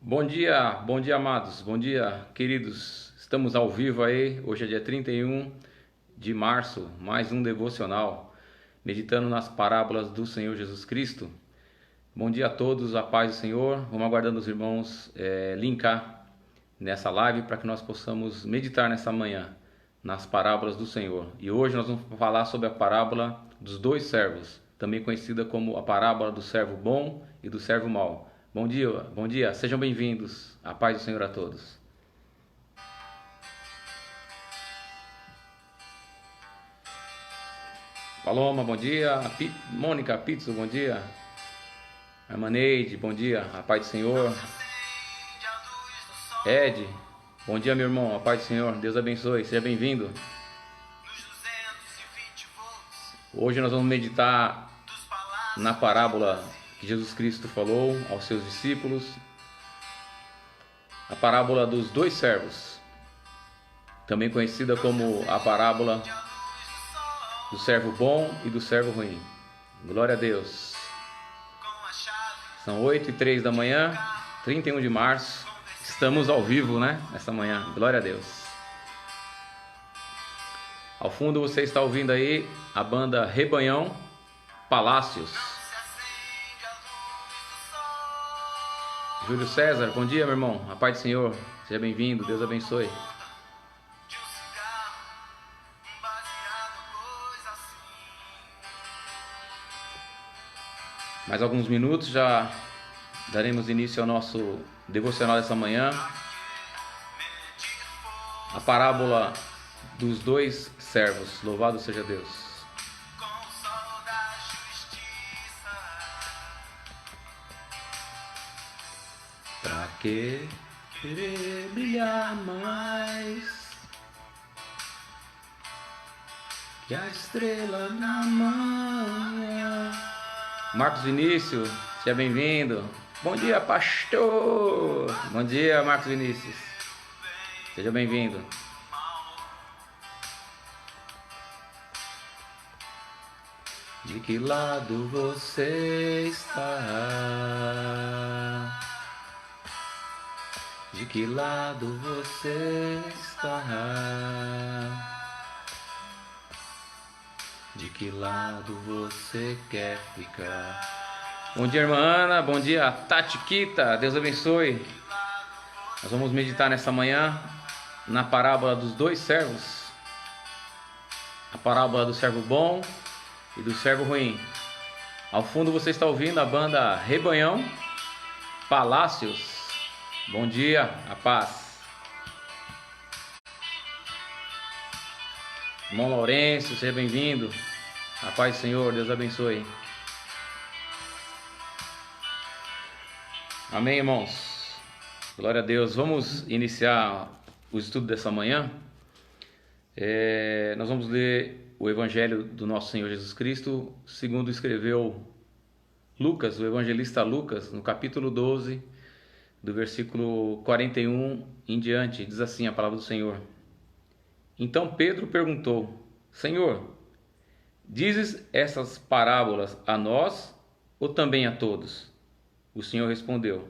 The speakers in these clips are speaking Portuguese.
Bom dia, amados, bom dia, queridos. Estamos ao vivo aí, hoje é dia 31 de março, mais um devocional, meditando nas parábolas do Senhor Jesus Cristo. Bom dia a todos, a paz do Senhor. Vamos aguardando os irmãos linkar nessa live para que nós possamos meditar nessa manhã nas parábolas do Senhor. E hoje nós vamos falar sobre a parábola dos dois servos, também conhecida como a parábola do servo bom e do servo mau. Bom dia, sejam bem-vindos. A paz do Senhor a todos. Paloma, bom dia. Mônica Pizzo, bom dia. Armaneide, bom dia. A paz do Senhor. Ed, bom dia, meu irmão. A paz do Senhor. Deus abençoe. Seja bem-vindo. Hoje nós vamos meditar na parábola que Jesus Cristo falou aos seus discípulos, a parábola dos dois servos, também conhecida como a parábola do servo bom e do servo ruim. Glória a Deus. São 8h03 da manhã, 31 de março. Estamos ao vivo, né? Nessa manhã. Glória a Deus. Ao fundo você está ouvindo aí a banda Rebanhão Palácios. Júlio César, bom dia, meu irmão. A paz do Senhor. Seja bem-vindo. Deus abençoe. Mais alguns minutos já daremos início ao nosso devocional dessa manhã. A parábola dos dois servos. Louvado seja Deus. Pra que querer brilhar mais que a estrela na manhã? Marcos Vinícius, seja bem-vindo. Bom dia, pastor. Bom dia, Marcos Vinícius. Seja bem-vindo. De que lado você está? De que lado você está? De que lado você quer ficar? Bom dia, irmã Ana. Bom dia, Tati Kita. Deus abençoe. Nós vamos meditar nessa manhã na parábola dos dois servos. A parábola do servo bom e do servo ruim. Ao fundo você está ouvindo a banda Rebanhão Palácios. Bom dia, a paz. Irmão Lourenço, seja bem-vindo. A paz do Senhor, Deus abençoe. Amém, irmãos. Glória a Deus. Vamos iniciar o estudo dessa manhã. Nós vamos ler o Evangelho do nosso Senhor Jesus Cristo, segundo escreveu Lucas, o evangelista Lucas, no capítulo 12, do versículo 41 em diante. Diz assim a palavra do Senhor. Então Pedro perguntou: Senhor, dizes essas parábolas a nós ou também a todos? O Senhor respondeu: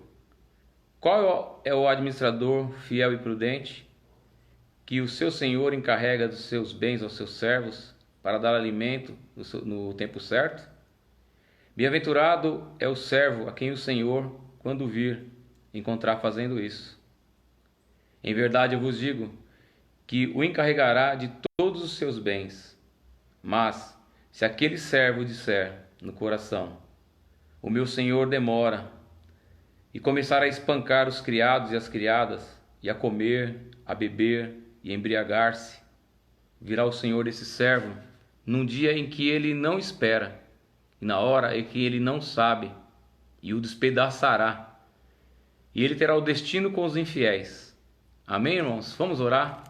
Qual é o administrador fiel e prudente que o seu senhor encarrega dos seus bens aos seus servos para dar alimento no tempo certo? Bem-aventurado é o servo a quem o Senhor, quando vir, encontrar fazendo isso. Em verdade eu vos digo que o encarregará de todos os seus bens. Mas se aquele servo disser no coração: O meu senhor demora, e começar a espancar os criados e as criadas, e a comer, a beber e embriagar-se, virá o senhor desse servo num dia em que ele não espera, e na hora em que ele não sabe, e o despedaçará. E ele terá o destino com os infiéis. Amém, irmãos? Vamos orar?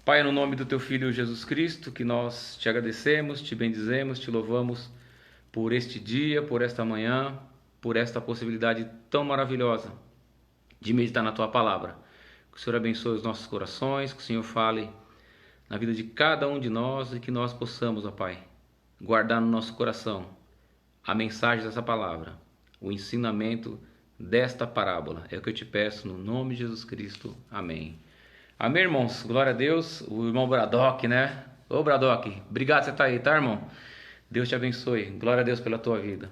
Pai, no nome do Teu Filho Jesus Cristo, que nós te agradecemos, te bendizemos, te louvamos por este dia, por esta manhã, por esta possibilidade tão maravilhosa de meditar na Tua Palavra. Que o Senhor abençoe os nossos corações, que o Senhor fale na vida de cada um de nós e que nós possamos, ó Pai, guardar no nosso coração a mensagem dessa palavra, o ensinamento desta parábola. É o que eu te peço no nome de Jesus Cristo. Amém. Amém, irmãos. Glória a Deus. O irmão Bradock, né? Ô, Bradock, obrigado por você estar aí, tá, irmão? Deus te abençoe. Glória a Deus pela tua vida.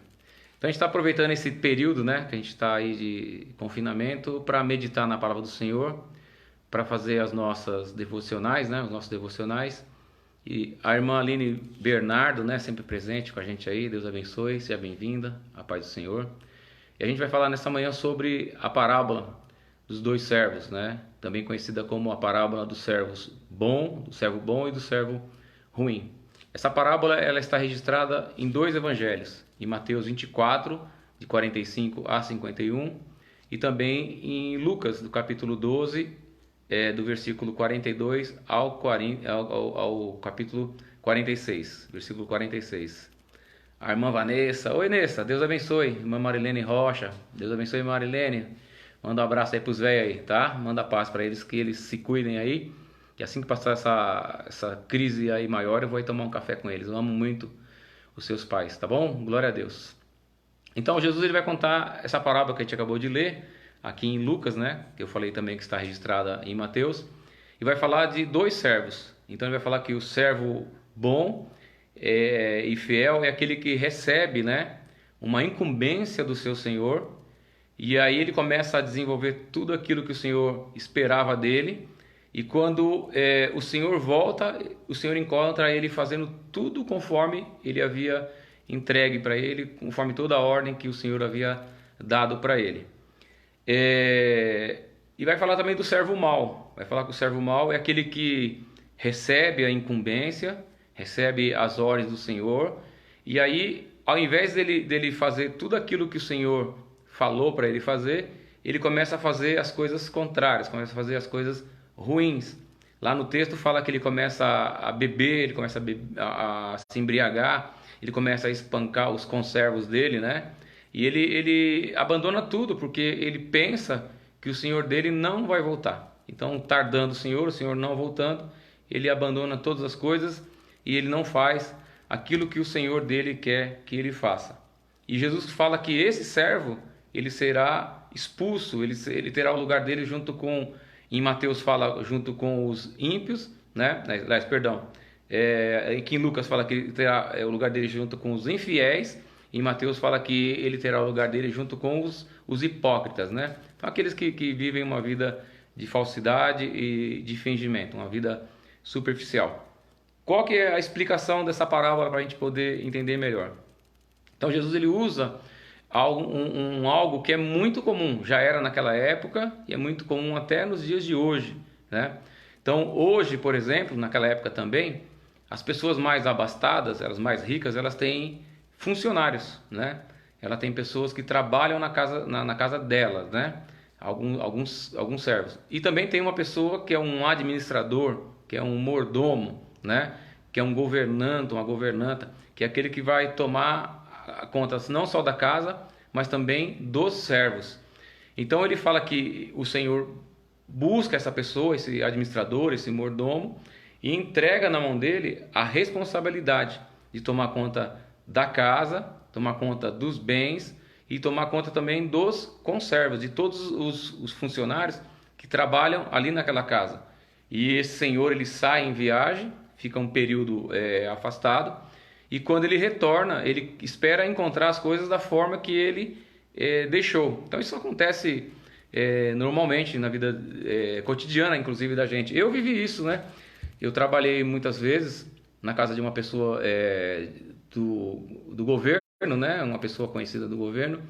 Então a gente está aproveitando esse período, né, que a gente está aí de confinamento para meditar na palavra do Senhor, para fazer as nossas devocionais, né, os nossos devocionais. E a irmã Aline Bernardo, né, sempre presente com a gente aí. Deus abençoe, seja bem-vinda, a paz do Senhor. E a gente vai falar nessa manhã sobre a parábola dos dois servos, né, também conhecida como a parábola do servo bom e do servo ruim. Essa parábola ela está registrada em dois evangelhos, em Mateus 24, de 45 a 51, e também em Lucas, do capítulo 12, do versículo 42 ao capítulo 46, versículo 46. A irmã Vanessa, oi Nessa, Deus abençoe. Irmã Marilene Rocha, Deus abençoe Marilene. Manda um abraço aí pros velhos aí, tá? Manda paz para eles, que eles se cuidem aí. E assim que passar essa crise aí maior, eu vou aí tomar um café com eles. Eu amo muito os seus pais, tá bom? Glória a Deus. Então Jesus ele vai contar essa parábola que a gente acabou de ler aqui em Lucas, né? Que eu falei também que está registrada em Mateus. E vai falar de dois servos. Então ele vai falar que o servo bom e fiel é aquele que recebe, né, uma incumbência do seu senhor. E aí ele começa a desenvolver tudo aquilo que o Senhor esperava dele. E quando o Senhor volta, o Senhor encontra ele fazendo tudo conforme ele havia entregue para ele, conforme toda a ordem que o Senhor havia dado para ele. E vai falar também do servo mau. Vai falar que o servo mau é aquele que recebe a incumbência, recebe as ordens do Senhor. E aí, ao invés dele fazer tudo aquilo que o Senhor falou para ele fazer, ele começa a fazer as coisas contrárias, começa a fazer as coisas ruins. Lá no texto fala que ele começa a beber, ele começa a se embriagar, ele começa a espancar os conservos dele, né? E ele abandona tudo porque ele pensa que o Senhor dele não vai voltar. Então, tardando o Senhor não voltando, ele abandona todas as coisas e ele não faz aquilo que o Senhor dele quer que ele faça. E Jesus fala que esse servo ele será expulso, ele terá o lugar dele junto com, em Mateus fala junto com os ímpios, né? Perdão, que em Lucas fala que ele terá o lugar dele junto com os infiéis, em Mateus fala que ele terá o lugar dele junto com os hipócritas, né? Então aqueles que vivem uma vida de falsidade e de fingimento, uma vida superficial. Qual que é a explicação dessa parábola para a gente poder entender melhor? Então Jesus ele usa algo que é muito comum, já era naquela época e é muito comum até nos dias de hoje, né? Então hoje, por exemplo, naquela época também, as pessoas mais abastadas, elas mais ricas, elas têm funcionários, né? Ela tem pessoas que trabalham na casa delas, né? Alguns servos. E também tem uma pessoa que é um administrador, que é um mordomo, né? Que é um governante, uma governanta, que é aquele que vai tomar a conta não só da casa, mas também dos servos. Então ele fala que o Senhor busca essa pessoa, esse administrador, esse mordomo, e entrega na mão dele a responsabilidade de tomar conta da casa, tomar conta dos bens e tomar conta também dos conservos, de todos os funcionários que trabalham ali naquela casa. E esse senhor ele sai em viagem, fica um período afastado, e quando ele retorna, ele espera encontrar as coisas da forma que ele deixou. Então isso acontece normalmente na vida cotidiana, inclusive, da gente. Eu vivi isso, né? Eu trabalhei muitas vezes na casa de uma pessoa do governo, né? Uma pessoa conhecida do governo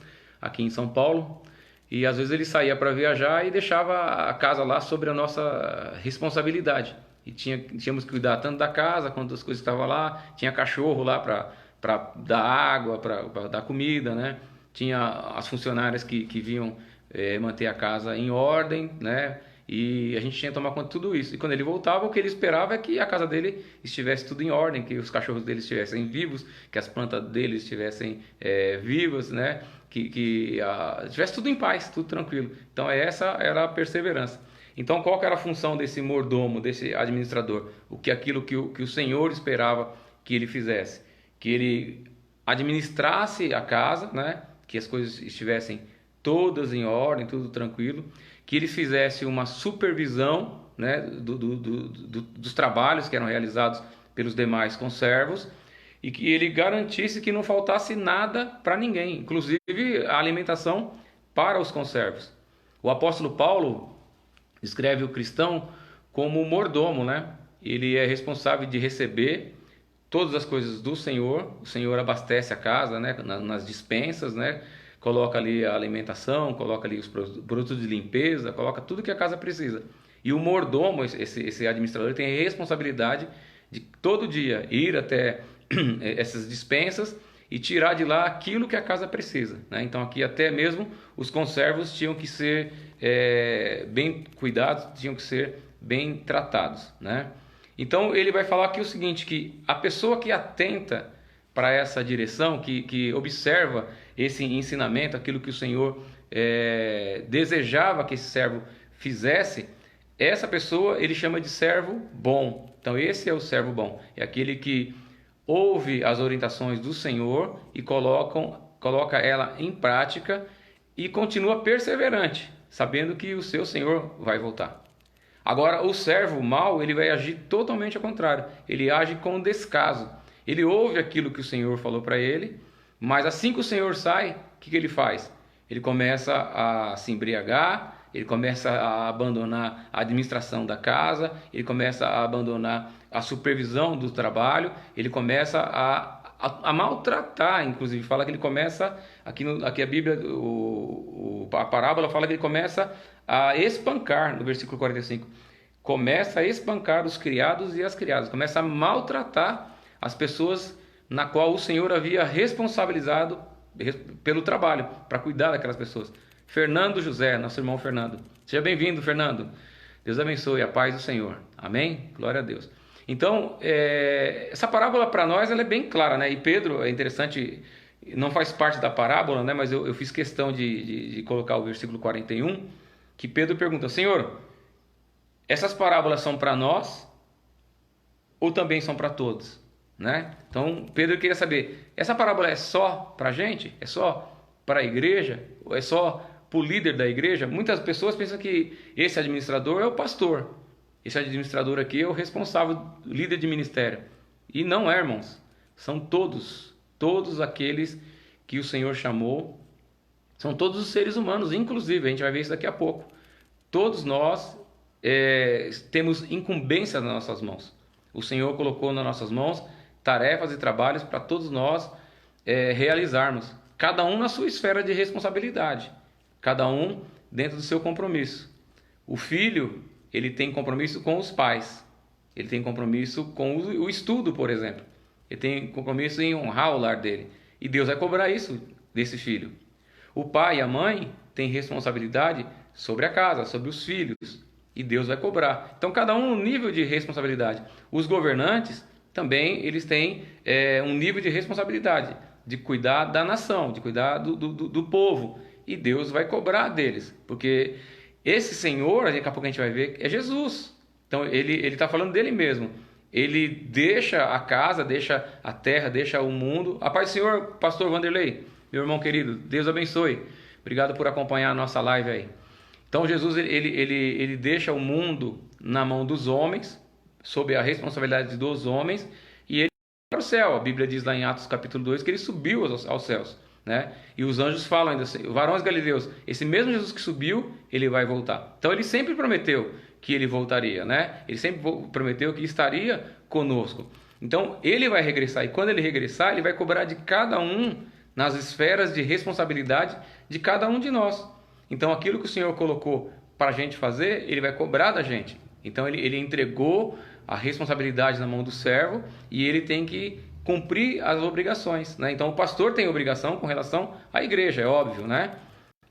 aqui em São Paulo. E às vezes ele saía para viajar e deixava a casa lá sobre a nossa responsabilidade. E tínhamos que cuidar tanto da casa quanto das coisas que estavam lá. Tinha cachorro lá para dar água, para dar comida, né? Tinha as funcionárias que vinham manter a casa em ordem, né? E a gente tinha que tomar conta de tudo isso. E quando ele voltava, o que ele esperava é que a casa dele estivesse tudo em ordem, que os cachorros dele estivessem vivos, que as plantas dele estivessem vivas, né? Que tivesse tudo em paz, tudo tranquilo. Então essa era a perseverança. Então qual que era a função desse mordomo, desse administrador? Aquilo que o Senhor esperava que ele fizesse? Que ele administrasse a casa, né? Que as coisas estivessem todas em ordem, tudo tranquilo, que ele fizesse uma supervisão, né, dos trabalhos que eram realizados pelos demais conservos, e que ele garantisse que não faltasse nada para ninguém, inclusive a alimentação para os conservos. O apóstolo Paulo escreve o cristão como mordomo, né? Ele é responsável de receber todas as coisas do Senhor. O Senhor abastece a casa, né, nas dispensas, né? Coloca ali a alimentação, coloca ali os produtos de limpeza, coloca tudo que a casa precisa. E o mordomo, esse administrador, tem a responsabilidade de todo dia ir até essas dispensas e tirar de lá aquilo que a casa precisa, né? Então aqui até mesmo os conservos tinham que ser bem cuidados, tinham que ser bem tratados, né? Então ele vai falar aqui o seguinte, que a pessoa que atenta para essa direção, que observa esse ensinamento, aquilo que o Senhor desejava que esse servo fizesse, essa pessoa ele chama de servo bom. Então esse é o servo bom, é aquele que ouve as orientações do Senhor e coloca ela em prática e continua perseverante, sabendo que o seu Senhor vai voltar. Agora, o servo mau, ele vai agir totalmente ao contrário. Ele age com descaso. Ele ouve aquilo que o Senhor falou para ele, mas assim que o Senhor sai, o que ele faz? Ele começa a se embriagar, ele começa a abandonar a administração da casa, ele começa a abandonar a supervisão do trabalho, ele começa a maltratar, inclusive fala que ele começa, aqui a Bíblia, a parábola fala que ele começa a espancar, no versículo 45, começa a espancar os criados e as criadas, começa a maltratar as pessoas na qual o Senhor havia responsabilizado pelo trabalho, para cuidar daquelas pessoas. Fernando José, nosso irmão Fernando, seja bem-vindo, Fernando, Deus abençoe, a paz do Senhor, amém? Glória a Deus. Então, essa parábola para nós ela é bem clara, né? E Pedro, é interessante, não faz parte da parábola, né? Mas eu fiz questão de colocar o versículo 41, que Pedro pergunta, Senhor, essas parábolas são para nós ou também são para todos, né? Então, Pedro queria saber, essa parábola é só para a gente? É só para a igreja? Ou é só para o líder da igreja? Muitas pessoas pensam que esse administrador é o pastor. Esse administrador aqui é o responsável, líder de ministério. E não é, irmãos. São todos aqueles que o Senhor chamou. São todos os seres humanos, inclusive, a gente vai ver isso daqui a pouco. Todos nós temos incumbência nas nossas mãos. O Senhor colocou nas nossas mãos tarefas e trabalhos para todos nós realizarmos. Cada um na sua esfera de responsabilidade. Cada um dentro do seu compromisso. O filho, ele tem compromisso com os pais. Ele tem compromisso com o estudo, por exemplo. Ele tem compromisso em honrar o lar dele. E Deus vai cobrar isso desse filho. O pai e a mãe têm responsabilidade sobre a casa, sobre os filhos. E Deus vai cobrar. Então, cada um no nível de responsabilidade. Os governantes também, eles têm um nível de responsabilidade. De cuidar da nação, de cuidar do povo. E Deus vai cobrar deles. Porque esse Senhor, daqui a pouco a gente vai ver, é Jesus. Então, ele está falando dele mesmo. Ele deixa a casa, deixa a terra, deixa o mundo. A paz do Senhor, pastor Vanderlei, meu irmão querido, Deus abençoe. Obrigado por acompanhar a nossa live aí. Então, Jesus, ele deixa o mundo na mão dos homens, sob a responsabilidade dos homens, e ele vai para o céu. A Bíblia diz lá em Atos capítulo 2 que ele subiu aos céus, né? E os anjos falam ainda assim, varões galileus, esse mesmo Jesus que subiu, ele vai voltar. Então, ele sempre prometeu que ele voltaria, né? Ele sempre prometeu que estaria conosco. Então, ele vai regressar, e quando ele regressar, ele vai cobrar de cada um nas esferas de responsabilidade de cada um de nós. Então, aquilo que o Senhor colocou para a gente fazer, ele vai cobrar da gente. Então, ele entregou a responsabilidade na mão do servo e ele tem que cumprir as obrigações, né? Então, o pastor tem obrigação com relação à igreja, é óbvio, né?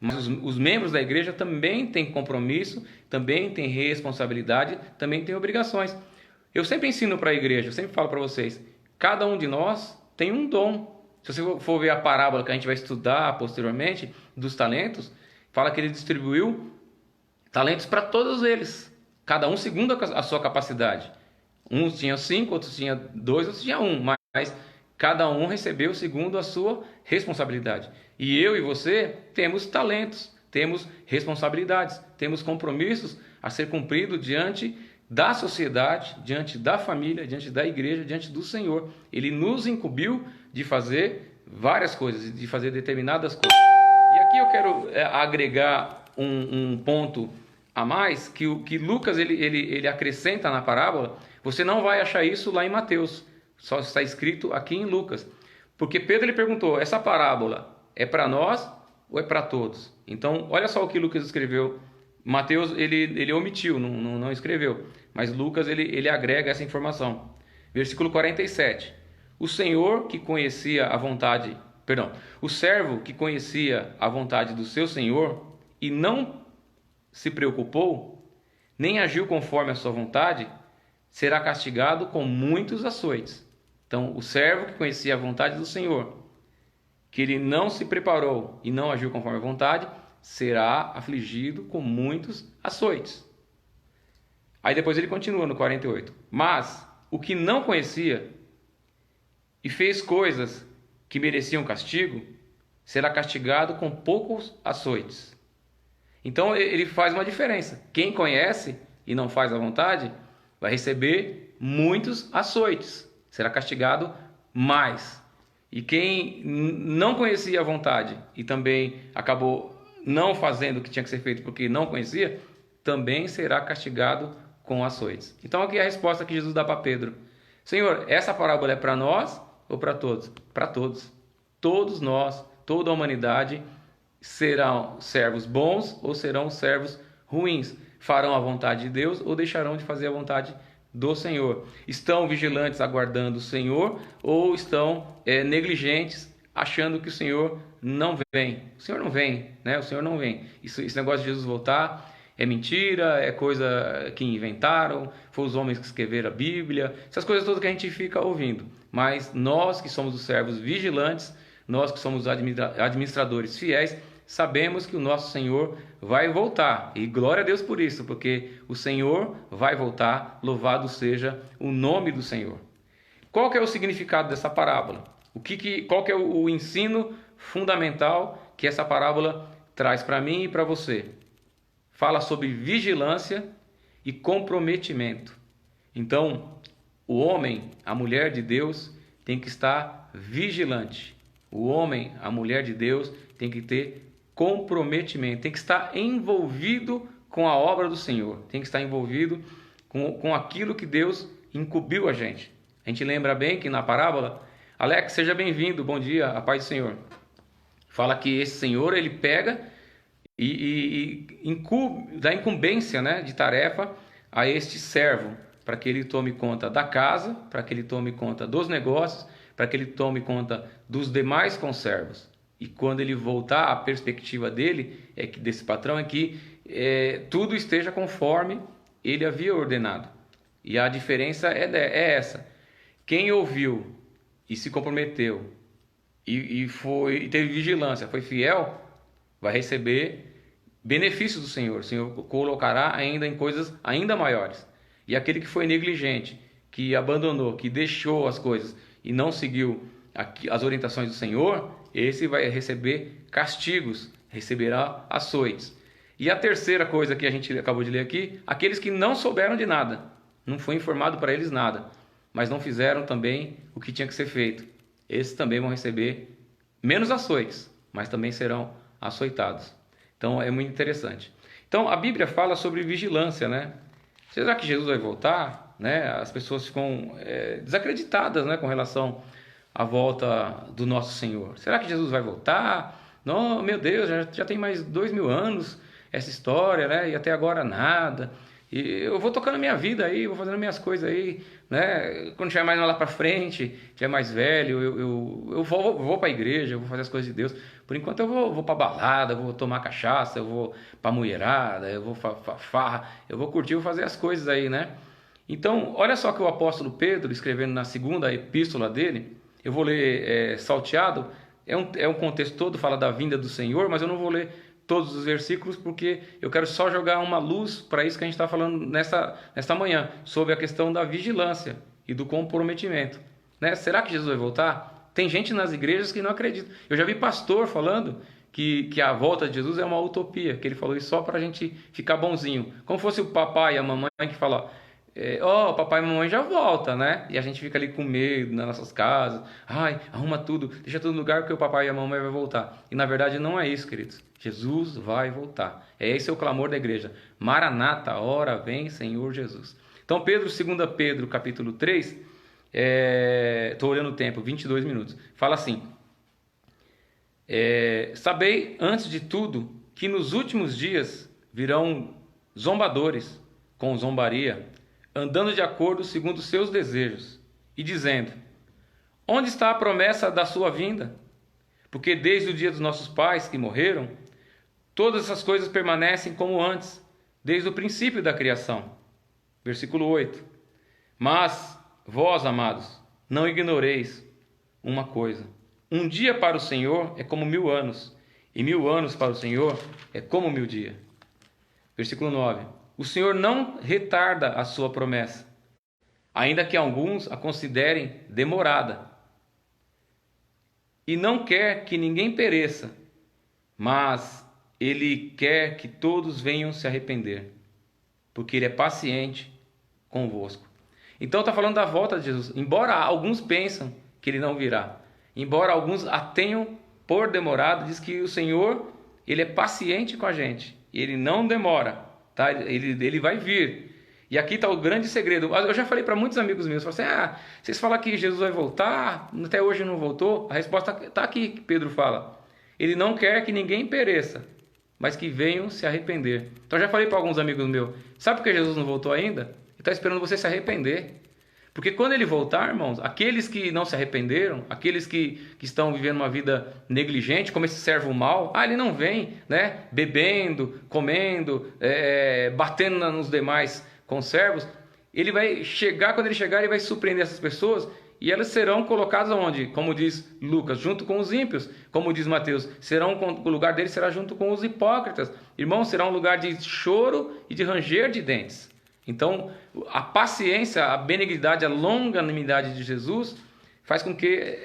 Mas os membros da igreja também têm compromisso, também têm responsabilidade, também têm obrigações. Eu sempre ensino para a igreja, eu sempre falo para vocês, cada um de nós tem um dom. Se você for ver a parábola que a gente vai estudar posteriormente, dos talentos, fala que ele distribuiu talentos para todos eles, cada um segundo a sua capacidade. Uns tinham 5, outros tinham 2, outros tinham 1, mas Cada um recebeu segundo a sua responsabilidade. E eu e você temos talentos, temos responsabilidades, temos compromissos a ser cumpridos diante da sociedade, diante da família, diante da igreja, diante do Senhor. Ele nos incumbiu de fazer várias coisas, de fazer determinadas coisas. E aqui eu quero agregar um ponto a mais, que Lucas ele acrescenta na parábola. Você não vai achar isso lá em Mateus, só está escrito aqui em Lucas. Porque Pedro ele perguntou, essa parábola é para nós ou é para todos? Então, olha só o que Lucas escreveu. Mateus ele omitiu, não escreveu, mas Lucas ele agrega essa informação. Versículo 47. O servo que conhecia a vontade do seu senhor e não se preocupou, nem agiu conforme a sua vontade, será castigado com muitos açoites. Então, o servo que conhecia a vontade do Senhor, que ele não se preparou e não agiu conforme a vontade, será afligido com muitos açoites. Aí depois ele continua no 48. Mas o que não conhecia e fez coisas que mereciam castigo, será castigado com poucos açoites. Então ele faz uma diferença. Quem conhece e não faz a vontade, vai receber muitos açoites. Será castigado mais. E quem não conhecia a vontade e também acabou não fazendo o que tinha que ser feito porque não conhecia, também será castigado com açoites. Então aqui é a resposta que Jesus dá para Pedro. Senhor, essa parábola é para nós ou para todos? Para todos. Todos nós, toda a humanidade serão servos bons ou serão servos ruins. Farão a vontade de Deus ou deixarão de fazer a vontade do Senhor. Estão vigilantes aguardando o Senhor ou estão negligentes achando que o Senhor não vem. O Senhor não vem, né? O Senhor não vem. Esse negócio de Jesus voltar é mentira, é coisa que inventaram, foram os homens que escreveram a Bíblia, essas coisas todas que a gente fica ouvindo. Mas nós que somos os servos vigilantes, nós que somos administradores fiéis, sabemos que o nosso Senhor vai voltar. E glória a Deus por isso, porque o Senhor vai voltar, louvado seja o nome do Senhor. Qual que é o significado dessa parábola? Qual que é o ensino fundamental que essa parábola traz para mim e para você? Fala sobre vigilância e comprometimento. Então, o homem, a mulher de Deus, tem que estar vigilante. O homem, a mulher de Deus, tem que ter comprometimento, tem que estar envolvido com a obra do Senhor, tem que estar envolvido com aquilo que Deus incumbiu a gente. A gente lembra bem que na parábola, Alex, seja bem-vindo, bom dia, a paz do Senhor. Fala que esse Senhor, ele pega e dá incumbência, né, de tarefa a este servo, para que ele tome conta da casa, para que ele tome conta dos negócios, para que ele tome conta dos demais conservos. E quando ele voltar, a perspectiva dele, desse patrão, é que tudo esteja conforme ele havia ordenado. E a diferença é essa. Quem ouviu e se comprometeu e teve vigilância, foi fiel, vai receber benefícios do Senhor. O Senhor colocará ainda em coisas ainda maiores. E aquele que foi negligente, que abandonou, que deixou as coisas e não seguiu as orientações do Senhor, esse vai receber castigos, receberá açoites. E a terceira coisa que a gente acabou de ler aqui, aqueles que não souberam de nada, não foi informado para eles nada, mas não fizeram também o que tinha que ser feito. Esses também vão receber menos açoites, mas também serão açoitados. Então é muito interessante. Então a Bíblia fala sobre vigilância, né? Será que Jesus vai voltar? Né? As pessoas ficam desacreditadas, né, com relação à volta do nosso Senhor. Será que Jesus vai voltar? Não, meu Deus, já tem mais 2000 anos essa história, né? E até agora nada. E eu vou tocando a minha vida aí, vou fazendo minhas coisas aí, né? Quando tiver mais lá para frente, tiver mais velho, eu vou para a igreja, eu vou fazer as coisas de Deus. Por enquanto eu vou para balada, vou tomar cachaça, eu vou para mulherada, eu vou farra, eu vou curtir, vou fazer as coisas aí, né? Então, olha só que o apóstolo Pedro, escrevendo na segunda epístola dele, eu vou ler salteado, é um contexto todo, fala da vinda do Senhor, mas eu não vou ler todos os versículos, porque eu quero só jogar uma luz para isso que a gente está falando nesta manhã, sobre a questão da vigilância e do comprometimento. né? Será que Jesus vai voltar? Tem gente nas igrejas que não acredita. Eu já vi pastor falando que a volta de Jesus é uma utopia, que ele falou isso só para a gente ficar bonzinho. Como fosse o papai e a mamãe que falam, ó, papai e mamãe já volta, né? E a gente fica ali com medo nas nossas casas. Ai, arruma tudo, deixa tudo no lugar porque o papai e a mamãe vai voltar. E na verdade não é isso, queridos. Jesus vai voltar. Esse é o clamor da igreja. Maranata, ora vem, Senhor Jesus. Então, 2 Pedro, capítulo 3, estou olhando o tempo, 22 minutos. Fala assim: sabei, antes de tudo, que nos últimos dias virão zombadores com zombaria, andando de acordo segundo os seus desejos, e dizendo: onde está a promessa da sua vinda? Porque desde o dia dos nossos pais que morreram, todas essas coisas permanecem como antes, desde o princípio da criação. Versículo 8. Mas vós, amados, não ignoreis uma coisa: um dia para o Senhor é como 1000 anos, e 1000 anos para o Senhor é como 1000 dias. Versículo 9. O Senhor não retarda a sua promessa, ainda que alguns a considerem demorada, e não quer que ninguém pereça, mas Ele quer que todos venham se arrepender, porque Ele é paciente convosco. Então está falando da volta de Jesus. Embora alguns pensam que Ele não virá, embora alguns a tenham por demorado, diz que o Senhor, Ele é paciente com a gente, Ele não demora, tá? Ele vai vir. E aqui está o grande segredo. Eu já falei para muitos amigos meus, falei assim, vocês falam que Jesus vai voltar, até hoje não voltou? A resposta está aqui, que Pedro fala: Ele não quer que ninguém pereça, mas que venham se arrepender. Então eu já falei para alguns amigos meus, sabe por que Jesus não voltou ainda? Ele está esperando você se arrepender. Porque quando Ele voltar, irmãos, aqueles que não se arrependeram, aqueles que estão vivendo uma vida negligente, como esse servo mau, Ele não vem, né, bebendo, comendo, batendo nos demais conservos. Ele vai chegar, quando Ele chegar, Ele vai surpreender essas pessoas, e elas serão colocadas onde? Como diz Lucas, junto com os ímpios. Como diz Mateus, o lugar deles será junto com os hipócritas. Irmãos, será um lugar de choro e de ranger de dentes. Então, a paciência, a benignidade, a longanimidade de Jesus faz com que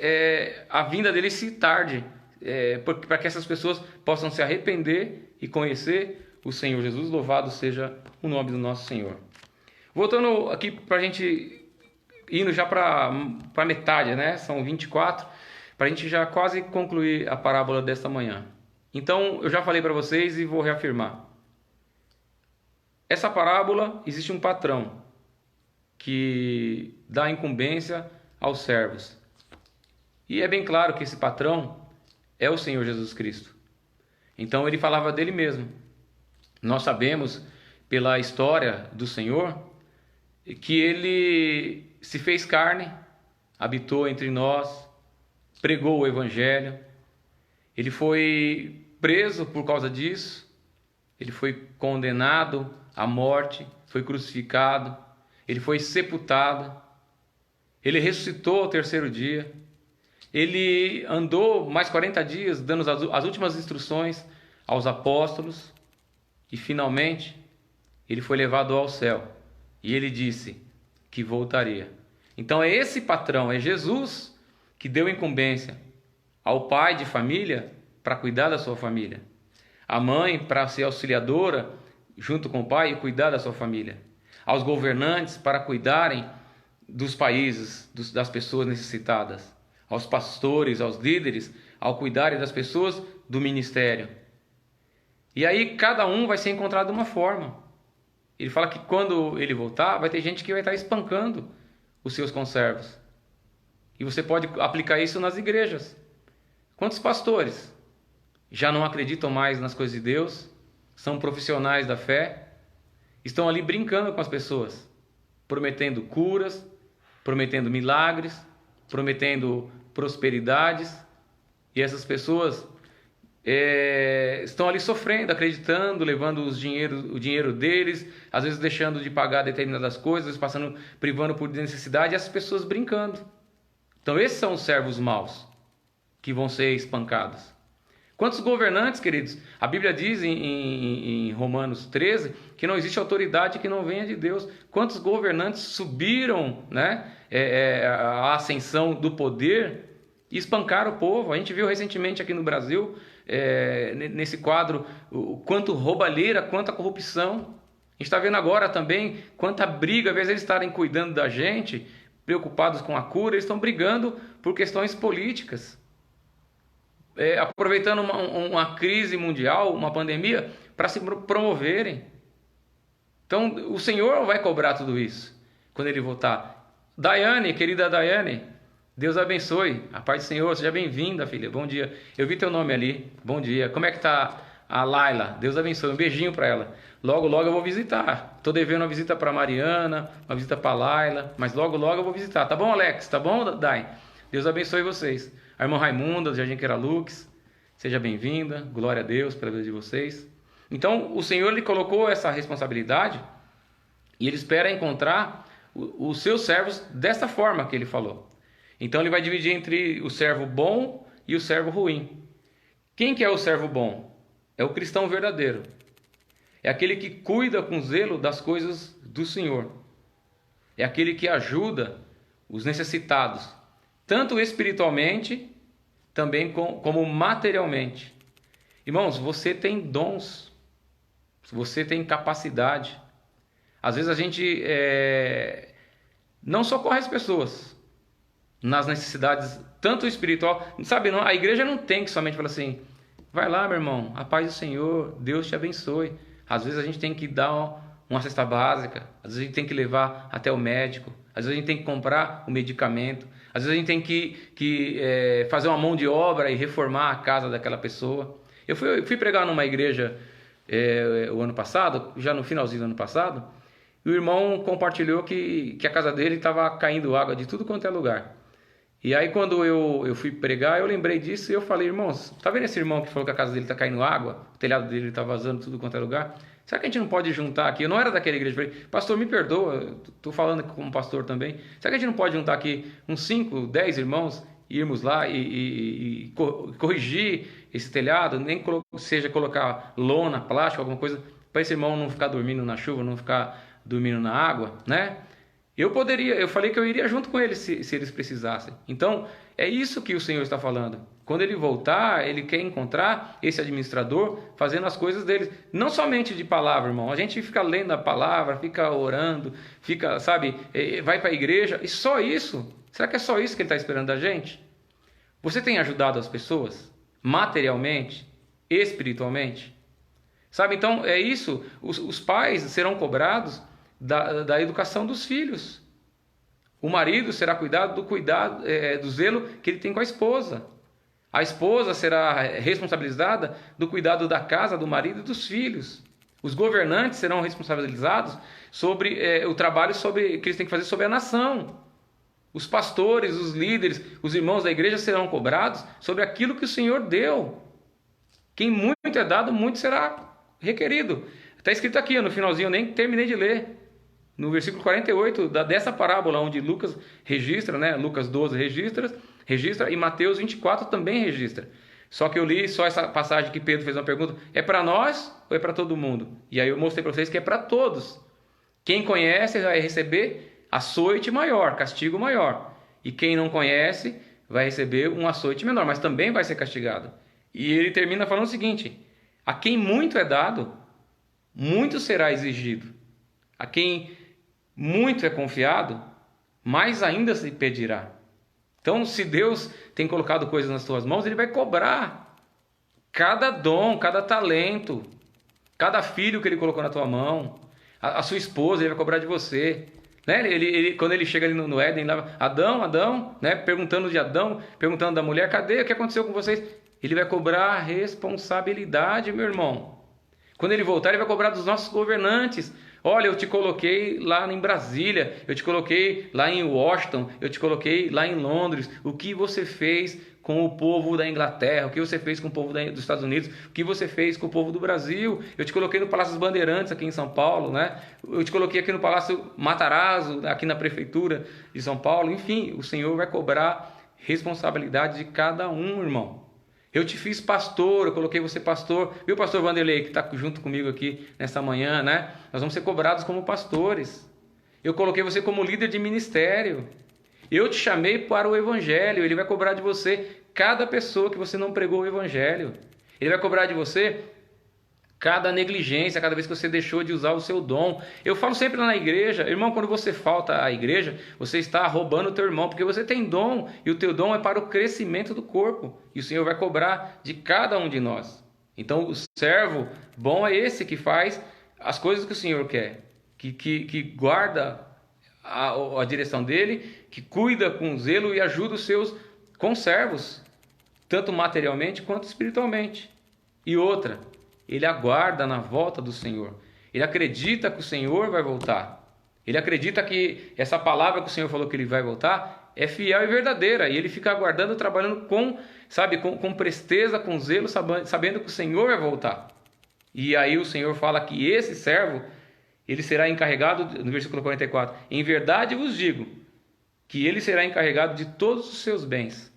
a vinda dele se tarde, para que essas pessoas possam se arrepender e conhecer o Senhor Jesus. Louvado seja o nome do nosso Senhor. Voltando aqui para a gente, indo já para metade, né? São 24, para a gente já quase concluir a parábola desta manhã. Então, eu já falei para vocês e vou reafirmar. Essa parábola, existe um patrão que dá incumbência aos servos. E é bem claro que esse patrão é o Senhor Jesus Cristo. Então ele falava dele mesmo. Nós sabemos pela história do Senhor que ele se fez carne, habitou entre nós, pregou o Evangelho. Ele foi preso por causa disso. Ele foi condenado à morte, foi crucificado, ele foi sepultado, ele ressuscitou ao terceiro dia, ele andou mais 40 dias dando as últimas instruções aos apóstolos e finalmente ele foi levado ao céu e ele disse que voltaria. Então é esse patrão, é Jesus, que deu incumbência ao pai de família para cuidar da sua família, a mãe para ser auxiliadora junto com o pai e cuidar da sua família, aos governantes para cuidarem dos países, das pessoas necessitadas, aos pastores, aos líderes, ao cuidarem das pessoas do ministério. E aí cada um vai ser encontrado de uma forma. Ele fala que quando ele voltar, vai ter gente que vai estar espancando os seus conservos. E você pode aplicar isso nas igrejas. Quantos pastores já não acreditam mais nas coisas de Deus, são profissionais da fé, estão ali brincando com as pessoas, prometendo curas, prometendo milagres, prometendo prosperidades, e essas pessoas estão ali sofrendo, acreditando, levando o dinheiro deles, às vezes deixando de pagar determinadas coisas, privando por necessidade, e essas pessoas brincando. Então esses são os servos maus que vão ser espancados. Quantos governantes, queridos? A Bíblia diz em Romanos 13, que não existe autoridade que não venha de Deus. Quantos governantes subiram, né, a ascensão do poder e espancaram o povo? A gente viu recentemente aqui no Brasil, nesse quadro, o quanto roubalheira, quanta corrupção. A gente está vendo agora também quanta briga, às vezes eles estarem cuidando da gente, preocupados com a cura, eles estão brigando por questões políticas. Aproveitando uma crise mundial, uma pandemia, para se promoverem. Então, o Senhor vai cobrar tudo isso quando Ele voltar. Daiane, querida Daiane, Deus abençoe. A paz do Senhor, seja bem-vinda, filha. Bom dia. Eu vi teu nome ali. Bom dia. Como é que tá a Laila? Deus abençoe. Um beijinho para ela. Logo, logo eu vou visitar. Estou devendo uma visita para Mariana, uma visita para Laila, mas logo, logo eu vou visitar. Tá bom, Alex? Tá bom, Dai? Deus abençoe vocês. A irmã Raimunda, do Jardim Queralux, seja bem-vinda, glória a Deus pela vida de vocês. Então, o Senhor lhe colocou essa responsabilidade e Ele espera encontrar os seus servos desta forma que Ele falou. Então, Ele vai dividir entre o servo bom e o servo ruim. Quem que é o servo bom? É o cristão verdadeiro. É aquele que cuida com zelo das coisas do Senhor. É aquele que ajuda os necessitados, tanto espiritualmente, também como materialmente. Irmãos, você tem dons, você tem capacidade. Às vezes a gente não socorre as pessoas nas necessidades, tanto espiritual, sabe, não, a igreja não tem que somente falar assim, vai lá, meu irmão, a paz do Senhor, Deus te abençoe. Às vezes a gente tem que dar uma cesta básica, às vezes a gente tem que levar até o médico, às vezes a gente tem que comprar o medicamento, às vezes a gente tem que fazer uma mão de obra e reformar a casa daquela pessoa. Eu fui pregar numa igreja o ano passado, já no finalzinho do ano passado, e o irmão compartilhou que a casa dele estava caindo água de tudo quanto é lugar. E aí quando eu fui pregar, eu lembrei disso e eu falei, irmãos, tá vendo esse irmão que falou que a casa dele está caindo água, o telhado dele está vazando tudo quanto é lugar? Será que a gente não pode juntar aqui? Eu não era daquela igreja, eu falei, pastor, me perdoa, estou falando como pastor também. Será que a gente não pode juntar aqui uns 5, 10 irmãos, irmos lá e corrigir esse telhado, nem seja colocar lona, plástico, alguma coisa, para esse irmão não ficar dormindo na chuva, não ficar dormindo na água, né? Eu falei que eu iria junto com eles se eles precisassem. Então, é isso que o Senhor está falando. Quando Ele voltar, Ele quer encontrar esse administrador fazendo as coisas dele. Não somente de palavra, irmão. A gente fica lendo a palavra, fica orando, fica, sabe, vai para a igreja. E só isso? Será que é só isso que Ele está esperando da gente? Você tem ajudado as pessoas? Materialmente? Espiritualmente? Sabe, então é isso. Os pais serão cobrados da educação dos filhos. O marido será cuidado do zelo que ele tem com a esposa. A esposa será responsabilizada do cuidado da casa, do marido e dos filhos. Os governantes serão responsabilizados sobre o trabalho que eles têm que fazer sobre a nação. Os pastores, os líderes, os irmãos da igreja serão cobrados sobre aquilo que o Senhor deu. Quem muito é dado, muito será requerido. Está escrito aqui no finalzinho, eu nem terminei de ler. No versículo 48 dessa parábola, onde Lucas registra, né? Lucas 12 registra e Mateus 24 também registra. Só que eu li só essa passagem que Pedro fez uma pergunta, é para nós ou é para todo mundo? E aí eu mostrei para vocês que é para todos. Quem conhece vai receber açoite maior, castigo maior. E quem não conhece vai receber um açoite menor, mas também vai ser castigado. E ele termina falando o seguinte, a quem muito é dado, muito será exigido. A quem muito é confiado, mais ainda se pedirá. Então, se Deus tem colocado coisas nas tuas mãos, Ele vai cobrar cada dom, cada talento, cada filho que Ele colocou na tua mão, a sua esposa, Ele vai cobrar de você. Né? Quando ele chega ali no Éden, lá, Adão, né? Perguntando de Adão, perguntando da mulher, cadê? O que aconteceu com vocês? Ele vai cobrar responsabilidade, meu irmão. Quando Ele voltar, Ele vai cobrar dos nossos governantes. Olha, eu te coloquei lá em Brasília, eu te coloquei lá em Washington, eu te coloquei lá em Londres. O que você fez com o povo da Inglaterra? O que você fez com o povo dos Estados Unidos? O que você fez com o povo do Brasil? Eu te coloquei no Palácio dos Bandeirantes, aqui em São Paulo, né? Eu te coloquei aqui no Palácio Matarazzo, aqui na Prefeitura de São Paulo. Enfim, o Senhor vai cobrar responsabilidade de cada um, irmão. Eu te fiz pastor, eu coloquei você pastor. Viu, pastor Vanderlei, que está junto comigo aqui nesta manhã, né? Nós vamos ser cobrados como pastores. Eu coloquei você como líder de ministério. Eu te chamei para o evangelho. Ele vai cobrar de você cada pessoa que você não pregou o evangelho. Ele vai cobrar de você cada negligência, cada vez que você deixou de usar o seu dom. Eu falo sempre lá na igreja, irmão, quando você falta à igreja, você está roubando o teu irmão, porque você tem dom, e o teu dom é para o crescimento do corpo, e o Senhor vai cobrar de cada um de nós. Então o servo bom é esse que faz as coisas que o Senhor quer, que guarda a direção dele, que cuida com zelo e ajuda os seus conservos, tanto materialmente quanto espiritualmente. E outra, ele aguarda na volta do Senhor. Ele acredita que o Senhor vai voltar. Ele acredita que essa palavra que o Senhor falou que ele vai voltar é fiel e verdadeira. E ele fica aguardando, trabalhando com presteza, com zelo, sabendo que o Senhor vai voltar. E aí o Senhor fala que esse servo, ele será encarregado, no versículo 44, em verdade vos digo, que ele será encarregado de todos os seus bens.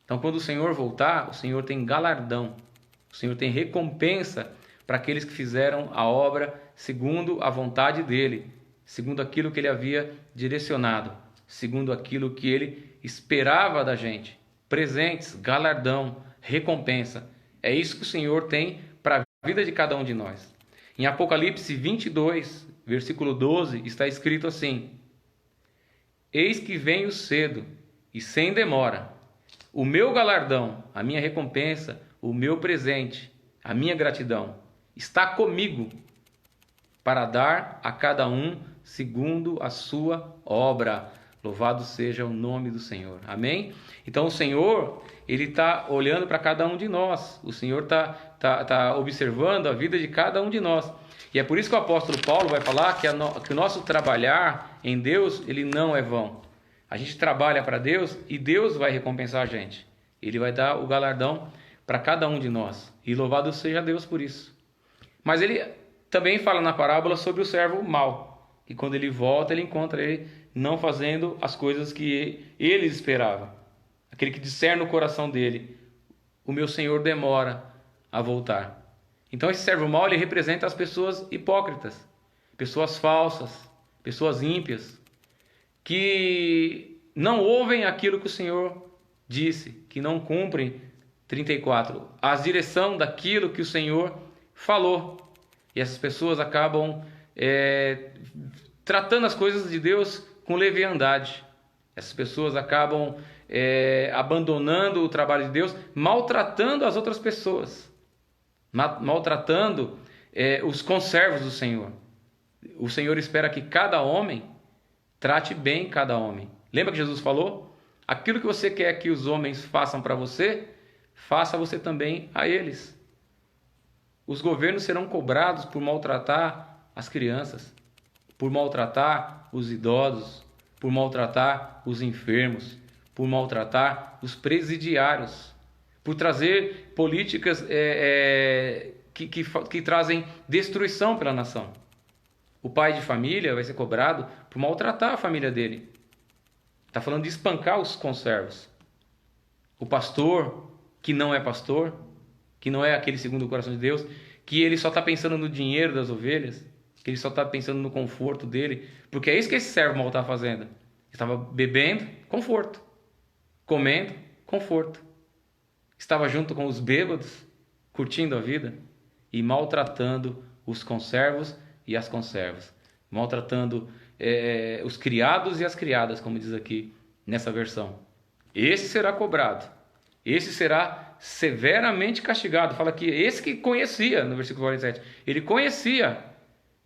Então quando o Senhor voltar, o Senhor tem galardão. O Senhor tem recompensa para aqueles que fizeram a obra segundo a vontade dele, segundo aquilo que ele havia direcionado, segundo aquilo que ele esperava da gente. Presentes, galardão, recompensa. É isso que o Senhor tem para a vida de cada um de nós. Em Apocalipse 22, versículo 12, está escrito assim: Eis que venho cedo e sem demora. O meu galardão, a minha recompensa, o meu presente, a minha gratidão, está comigo para dar a cada um segundo a sua obra. Louvado seja o nome do Senhor. Amém? Então o Senhor, ele está olhando para cada um de nós. O Senhor está observando a vida de cada um de nós. E é por isso que o apóstolo Paulo vai falar que o nosso trabalhar em Deus, ele não é vão. A gente trabalha para Deus e Deus vai recompensar a gente. Ele vai dar o galardão para cada um de nós. E louvado seja Deus por isso. Mas ele também fala na parábola sobre o servo mau. E quando ele volta, ele encontra ele não fazendo as coisas que ele esperava. Aquele que discerne o coração dele. O meu Senhor demora a voltar. Então esse servo mau, ele representa as pessoas hipócritas. Pessoas falsas. Pessoas ímpias. Que não ouvem aquilo que o Senhor disse. Que não cumprem 34. A direção daquilo que o Senhor falou. E essas pessoas acabam tratando as coisas de Deus com leviandade. Essas pessoas acabam abandonando o trabalho de Deus, maltratando as outras pessoas. Maltratando os conservos do Senhor. O Senhor espera que cada homem trate bem cada homem. Lembra que Jesus falou? Aquilo que você quer que os homens façam para você, faça você também a eles. Os governos serão cobrados por maltratar as crianças, por maltratar os idosos, por maltratar os enfermos, por maltratar os presidiários, por trazer políticas que trazem destruição pela nação. O pai de família vai ser cobrado por maltratar a família dele. Está falando de espancar os conservos. O pastor, que não é pastor, que não é aquele segundo o coração de Deus, que ele só está pensando no dinheiro das ovelhas, que ele só está pensando no conforto dele, porque é isso que esse servo mal está fazendo. Ele estava bebendo, conforto. Comendo, conforto. Estava junto com os bêbados, curtindo a vida e maltratando os conservos e as conservas, maltratando os criados e as criadas, como diz aqui nessa versão. Esse será cobrado, esse será severamente castigado. Fala que esse que conhecia, no versículo 47, ele conhecia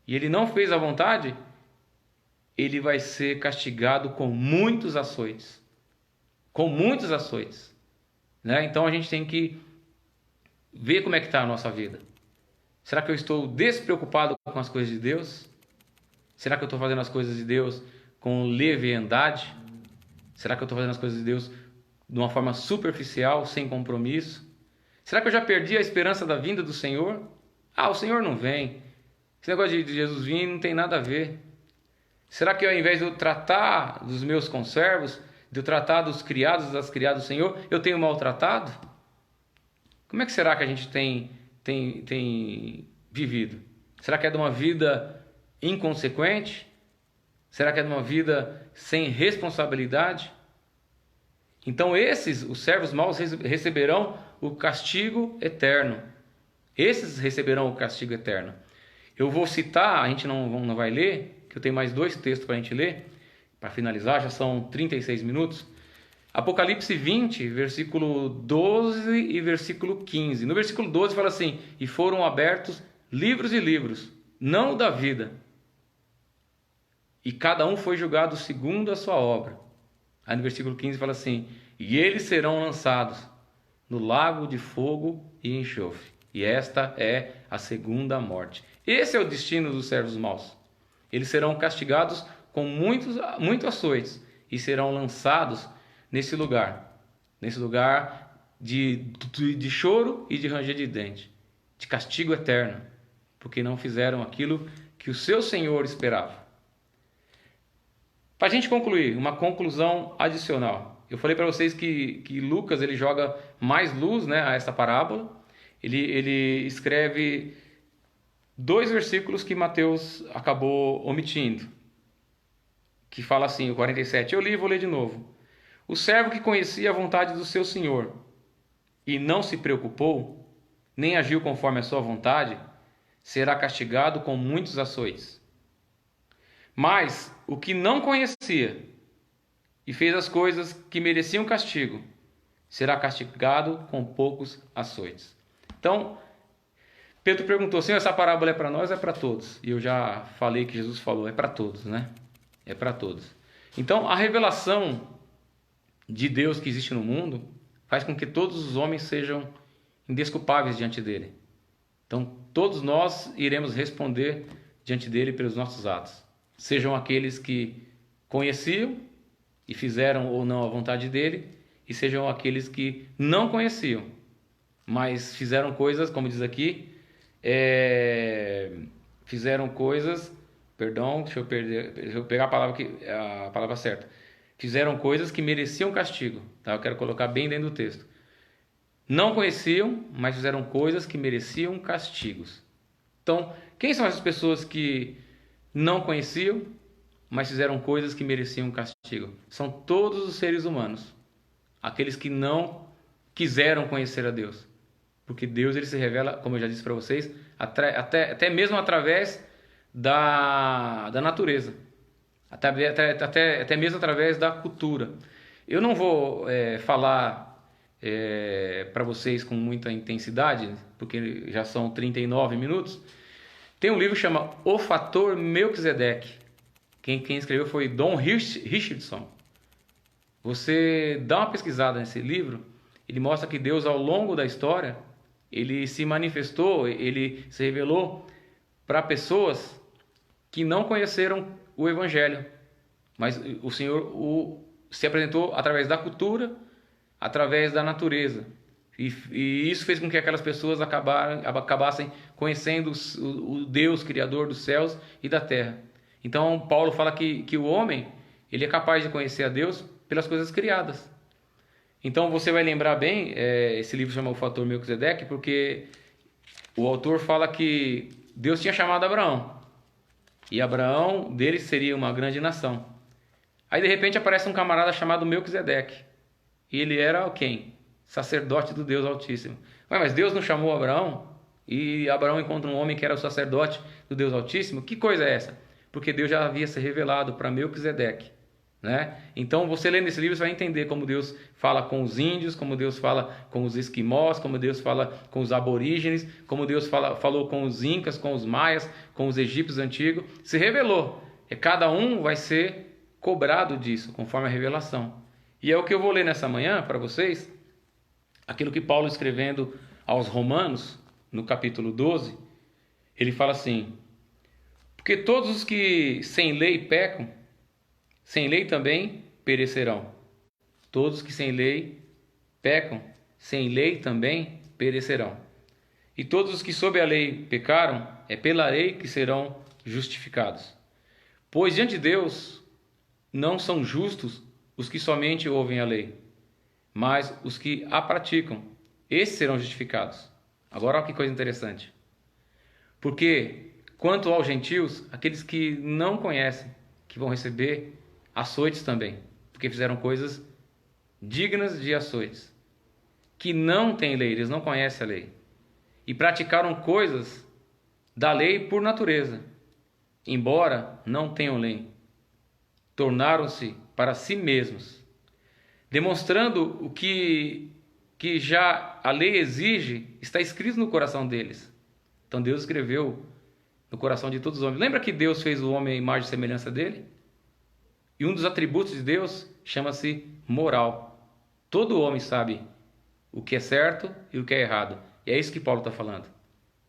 e ele não fez a vontade, ele vai ser castigado com muitos açoites. Com muitos açoites. Né? Então a gente tem que ver como é que está a nossa vida. Será que eu estou despreocupado com as coisas de Deus? Será que eu estou fazendo as coisas de Deus com leviandade? Será que eu estou fazendo as coisas de Deus de uma forma superficial, sem compromisso? Será que eu já perdi a esperança da vinda do Senhor? O Senhor não vem. Esse negócio de Jesus vir não tem nada a ver. Será que ao invés de eu tratar dos meus conservos, de eu tratar dos criados e das criadas do Senhor, eu tenho maltratado? Como é que será que a gente tem vivido? Será que é de uma vida inconsequente? Será que é de uma vida sem responsabilidade? Então os servos maus receberão o castigo eterno. Esses receberão o castigo eterno. Eu vou citar, a gente não vai ler, que eu tenho mais 2 textos para a gente ler, para finalizar, já são 36 minutos. Apocalipse 20, versículo 12 e versículo 15. No versículo 12 fala assim: e foram abertos livros e livros, não o da vida, e cada um foi julgado segundo a sua obra. Aí no versículo 15 fala assim: e eles serão lançados no lago de fogo e enxofre. E esta é a segunda morte. Esse é o destino dos servos maus. Eles serão castigados com muitos açoites e serão lançados nesse lugar de choro e de ranger de dente, de castigo eterno, porque não fizeram aquilo que o seu Senhor esperava. Para a gente concluir, uma conclusão adicional. Eu falei para vocês que Lucas ele joga mais luz, né, a essa parábola. Ele escreve 2 versículos que Mateus acabou omitindo, que fala assim, o 47, eu li e vou ler de novo. O servo que conhecia a vontade do seu senhor e não se preocupou, nem agiu conforme a sua vontade, será castigado com muitos açoites. Mas o que não conhecia e fez as coisas que mereciam castigo, será castigado com poucos açoites. Então, Pedro perguntou, Senhor, essa parábola é para nós ou é para todos? E eu já falei que Jesus falou, é para todos, né? É para todos. Então, a revelação de Deus que existe no mundo faz com que todos os homens sejam indesculpáveis diante dele. Então, todos nós iremos responder diante dele pelos nossos atos. Sejam aqueles que conheciam e fizeram ou não a vontade dele, e sejam aqueles que não conheciam, mas fizeram coisas, como diz aqui, fizeram coisas, perdão, deixa eu pegar a palavra certa. Fizeram coisas que mereciam castigo, tá? Eu quero colocar bem dentro do texto. Não conheciam, mas fizeram coisas que mereciam castigos. Então, quem são essas pessoas que não conheciam, mas fizeram coisas que mereciam castigo? São todos os seres humanos, aqueles que não quiseram conhecer a Deus, porque Deus ele se revela, como eu já disse para vocês, até mesmo através da natureza, até mesmo através da cultura. Eu não vou falar para vocês com muita intensidade, porque já são 39 minutos. Tem um livro que chama O Fator Melquisedeque. Quem escreveu foi Don Richardson. Você dá uma pesquisada nesse livro, ele mostra que Deus, ao longo da história, ele se manifestou, ele se revelou para pessoas que não conheceram o Evangelho, mas o Senhor se apresentou através da cultura, através da natureza, e isso fez com que aquelas pessoas acabassem conhecendo o Deus Criador dos céus e da terra. Então Paulo fala que o homem ele é capaz de conhecer a Deus pelas coisas criadas. Então você vai lembrar bem, esse livro chama O Fator Melquisedeque, porque o autor fala que Deus tinha chamado Abraão, e Abraão dele seria uma grande nação. Aí de repente aparece um camarada chamado Melquisedeque, e ele era quem? Sacerdote do Deus Altíssimo. Mas Deus não chamou Abraão? E Abraão encontra um homem que era o sacerdote do Deus Altíssimo? Que coisa é essa? Porque Deus já havia se revelado para Melquisedeque, né? Então você lendo esse livro você vai entender como Deus fala com os índios, como Deus fala com os esquimós, como Deus fala com os aborígenes, como Deus falou com os incas, com os maias, com os egípcios antigos. Se revelou. E cada um vai ser cobrado disso, conforme a revelação. E é o que eu vou ler nessa manhã para vocês, aquilo que Paulo escrevendo aos Romanos, no capítulo 12, ele fala assim: porque todos os que sem lei pecam, sem lei também perecerão. Todos que sem lei pecam, sem lei também perecerão. E todos os que sob a lei pecaram, é pela lei que serão justificados. Pois diante de Deus não são justos os que somente ouvem a lei, mas os que a praticam. esses serão justificados. Agora olha que coisa interessante. Porque quanto aos gentios, aqueles que não conhecem, que vão receber açoites também, porque fizeram coisas dignas de açoites, que não têm lei, eles não conhecem a lei, e praticaram coisas da lei por natureza, embora não tenham lei, tornaram-se para si mesmos, demonstrando o que já a lei exige, está escrito no coração deles. Então Deus escreveu no coração de todos os homens. Lembra que Deus fez o homem à imagem e semelhança dele? E um dos atributos de Deus chama-se moral. Todo homem sabe o que é certo e o que é errado. E é isso que Paulo está falando.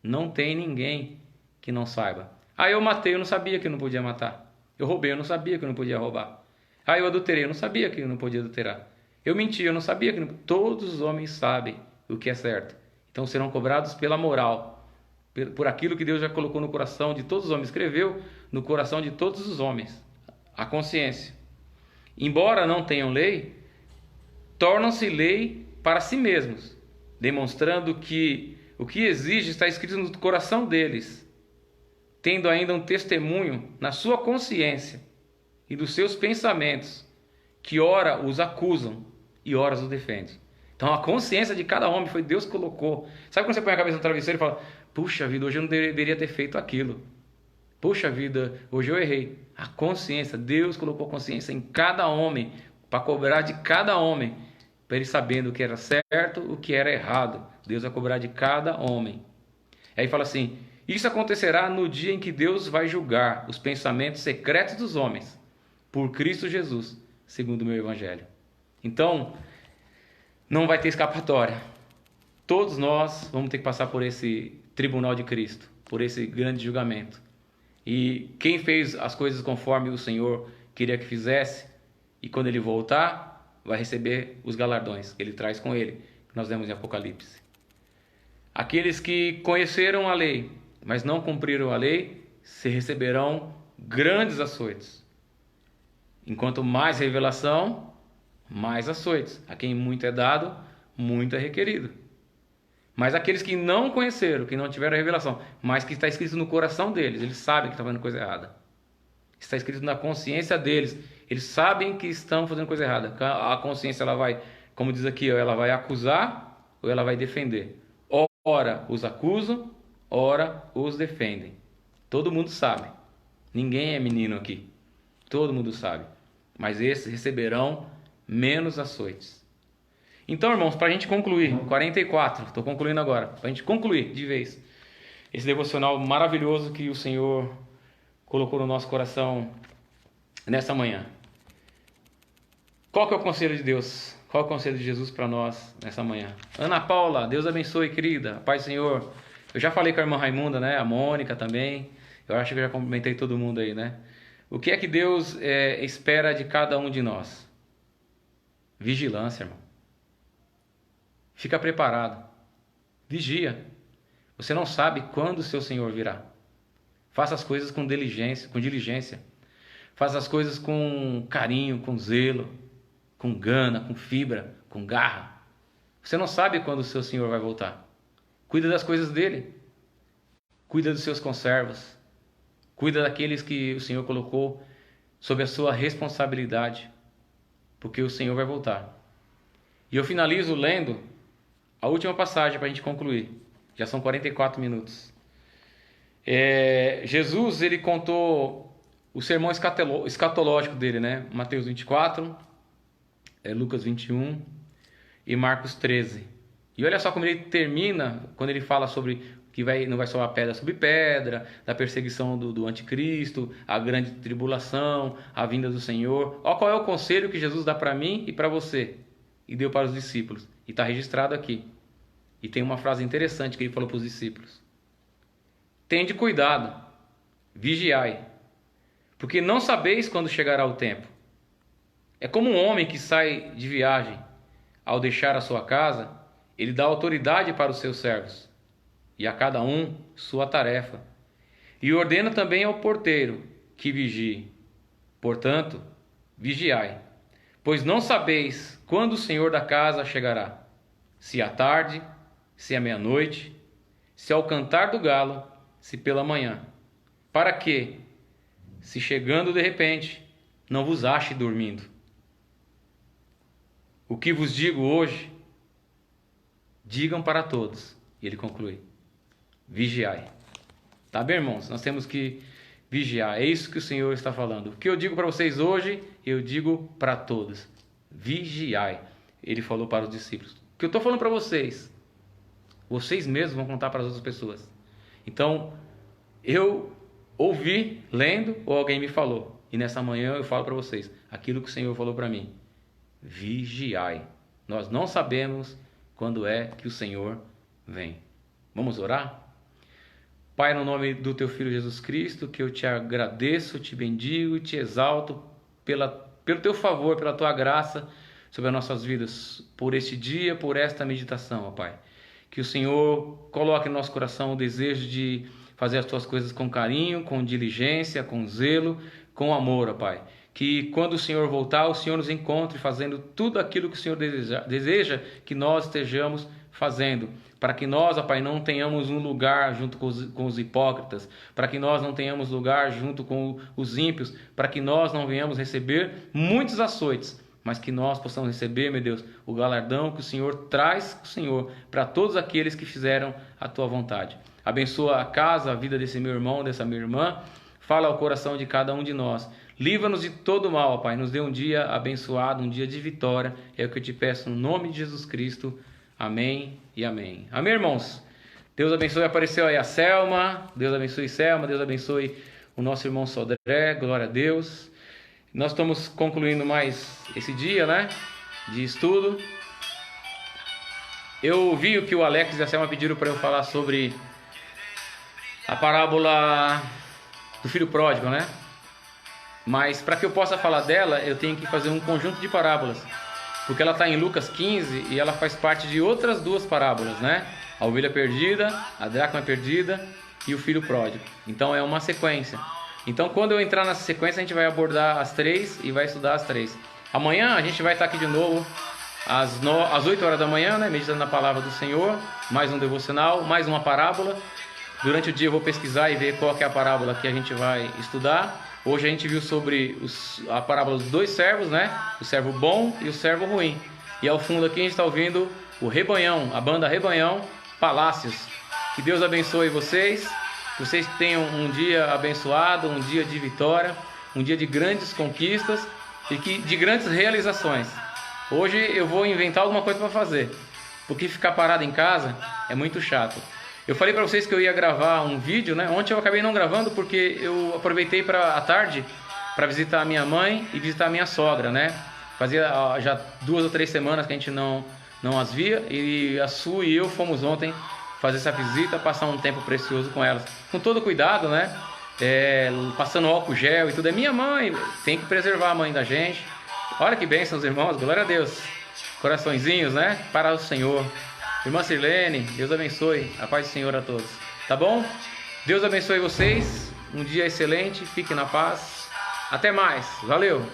Não tem ninguém que não saiba. Ah, eu matei, eu não sabia que eu não podia matar. Eu roubei, eu não sabia que eu não podia roubar. Ah, eu adulterei, eu não sabia que eu não podia adulterar. Eu menti, eu não sabia que não... Todos os homens sabem o que é certo. Então serão cobrados pela moral, por aquilo que Deus já colocou no coração de todos os homens, escreveu no coração de todos os homens, a consciência. Embora não tenham lei, tornam-se lei para si mesmos, demonstrando que o que exige está escrito no coração deles, tendo ainda um testemunho na sua consciência e dos seus pensamentos, que ora os acusam e ora os defendem. Então a consciência de cada homem foi Deus que colocou. Sabe quando você põe a cabeça no travesseiro e fala: puxa vida, hoje eu não deveria ter feito aquilo. Puxa vida, hoje eu errei. A consciência, Deus colocou consciência em cada homem, para cobrar de cada homem, para ele sabendo o que era certo, o que era errado. Deus vai cobrar de cada homem. Aí fala assim: isso acontecerá no dia em que Deus vai julgar os pensamentos secretos dos homens, por Cristo Jesus, segundo o meu evangelho. Então, não vai ter escapatória. Todos nós vamos ter que passar por esse tribunal de Cristo, por esse grande julgamento. E quem fez as coisas conforme o Senhor queria que fizesse, e quando ele voltar, vai receber os galardões que ele traz com ele, que nós vemos em Apocalipse. Aqueles que conheceram a lei, mas não cumpriram a lei, se receberão grandes açoites. Enquanto mais revelação, mais açoites. A quem muito é dado, muito é requerido. Mas aqueles que não conheceram, que não tiveram revelação, mas que está escrito no coração deles, eles sabem que estão fazendo coisa errada. Está escrito na consciência deles. Eles sabem que estão fazendo coisa errada. A consciência, ela vai, como diz aqui, ela vai acusar ou ela vai defender. Ora os acusam, ora os defendem. Todo mundo sabe. Ninguém é menino aqui. Todo mundo sabe. Mas esses receberão menos açoites. Então, irmãos, para a gente concluir, 44, estou concluindo agora, para a gente concluir de vez esse devocional maravilhoso que o Senhor colocou no nosso coração nessa manhã. Qual que é o conselho de Deus? Qual é o conselho de Jesus para nós nessa manhã? Ana Paula, Deus abençoe, querida. Pai, Senhor. Eu já falei com a irmã Raimunda, né? A Mônica também. Eu acho que eu já cumprimentei todo mundo aí, né? O que é que Deus espera de cada um de nós? Vigilância, irmão. Fica preparado. Vigia. Você não sabe quando o seu Senhor virá. Faça as coisas com diligência. Faça as coisas com carinho, com zelo, com gana, com fibra, com garra. Você não sabe quando o seu Senhor vai voltar. Cuida das coisas dele. Cuida dos seus conservos. Cuida daqueles que o Senhor colocou sob a sua responsabilidade. Porque o Senhor vai voltar. E eu finalizo lendo a última passagem para a gente concluir. Já são 44 minutos. Jesus, ele contou o sermão escatológico dele, né? Mateus 24, Lucas 21 e Marcos 13. E olha só como ele termina, quando ele fala sobre que não vai soar pedra sobre pedra, da perseguição do anticristo, a grande tribulação, a vinda do Senhor. Olha qual é o conselho que Jesus dá para mim e para você. E deu para os discípulos. E está registrado aqui. E tem uma frase interessante que ele falou para os discípulos. Tende cuidado, vigiai, porque não sabeis quando chegará o tempo. É como um homem que sai de viagem. Ao deixar a sua casa, ele dá autoridade para os seus servos, e a cada um sua tarefa. E ordena também ao porteiro que vigie. Portanto, vigiai, pois não sabeis quando o Senhor da casa chegará. se à tarde, se à meia-noite, se ao cantar do galo, se pela manhã. Para que, se chegando de repente, não vos ache dormindo. O que vos digo hoje, digam para todos. E ele conclui: vigiai. Tá bem, irmãos? Nós temos que vigiar. É isso que o Senhor está falando. O que eu digo para vocês hoje, eu digo para todos. Vigiai. Ele falou para os discípulos. O que eu estou falando para vocês, vocês mesmos vão contar para as outras pessoas. Então, eu ouvi lendo ou alguém me falou. E nessa manhã eu falo para vocês aquilo que o Senhor falou para mim. Vigiai. Nós não sabemos quando é que o Senhor vem. Vamos orar? Pai, no nome do Teu Filho Jesus Cristo, que eu te agradeço, te bendigo e te exalto pelo Teu favor, pela Tua graça sobre as nossas vidas, por este dia, por esta meditação, ó Pai. Que o Senhor coloque no nosso coração o desejo de fazer as Tuas coisas com carinho, com diligência, com zelo, com amor, ó Pai. Que quando o Senhor voltar, o Senhor nos encontre fazendo tudo aquilo que o Senhor deseja que nós estejamos fazendo. Para que nós, ó Pai, não tenhamos um lugar junto com os hipócritas, para que nós não tenhamos lugar junto com os ímpios, para que nós não venhamos receber muitos açoites, mas que nós possamos receber, meu Deus, o galardão que o Senhor traz, o Senhor, para todos aqueles que fizeram a Tua vontade. Abençoa a casa, a vida desse meu irmão, dessa minha irmã, fala ao coração de cada um de nós. Livra-nos de todo mal, ó Pai, nos dê um dia abençoado, um dia de vitória, é o que eu te peço no nome de Jesus Cristo. Amém e amém. Amém, irmãos? Deus abençoe. Apareceu aí a Selma. Deus abençoe Selma. Deus abençoe o nosso irmão Sodré. Glória a Deus. Nós estamos concluindo mais esse dia, né? De estudo. Eu vi o que o Alex e a Selma pediram para eu falar sobre a parábola do filho pródigo, né? Mas para que eu possa falar dela, eu tenho que fazer um conjunto de parábolas. Porque ela está em Lucas 15 e ela faz parte de outras duas parábolas, né? A ovelha perdida, a dracma perdida e o filho pródigo. Então é uma sequência. Então quando eu entrar nessa sequência, a gente vai abordar as três e vai estudar as três. Amanhã a gente vai estar aqui de novo às 8 horas da manhã, né? Meditando na palavra do Senhor. Mais um devocional, mais uma parábola. Durante o dia eu vou pesquisar e ver qual que é a parábola que a gente vai estudar. Hoje a gente viu sobre a parábola dos dois servos, né? O servo bom e o servo ruim. E ao fundo aqui a gente está ouvindo o Rebanhão, a banda Rebanhão, Palácios. Que Deus abençoe vocês, que vocês tenham um dia abençoado, um dia de vitória, um dia de grandes conquistas e de grandes realizações. Hoje eu vou inventar alguma coisa para fazer, porque ficar parado em casa é muito chato. Eu falei para vocês que eu ia gravar um vídeo, né? Ontem eu acabei não gravando porque eu aproveitei à tarde para visitar a minha mãe e visitar a minha sogra, né? Fazia já 2 ou 3 semanas que a gente não as via e a Su e eu fomos ontem fazer essa visita, passar um tempo precioso com elas. Com todo cuidado, né? Passando álcool gel e tudo. É minha mãe, tem que preservar a mãe da gente. Olha que bênção, irmãos, glória a Deus. Coraçõezinhos, né? Para o Senhor. Irmã Sirlene, Deus abençoe, a paz do Senhor a todos, tá bom? Deus abençoe vocês, um dia excelente, fiquem na paz, até mais, valeu!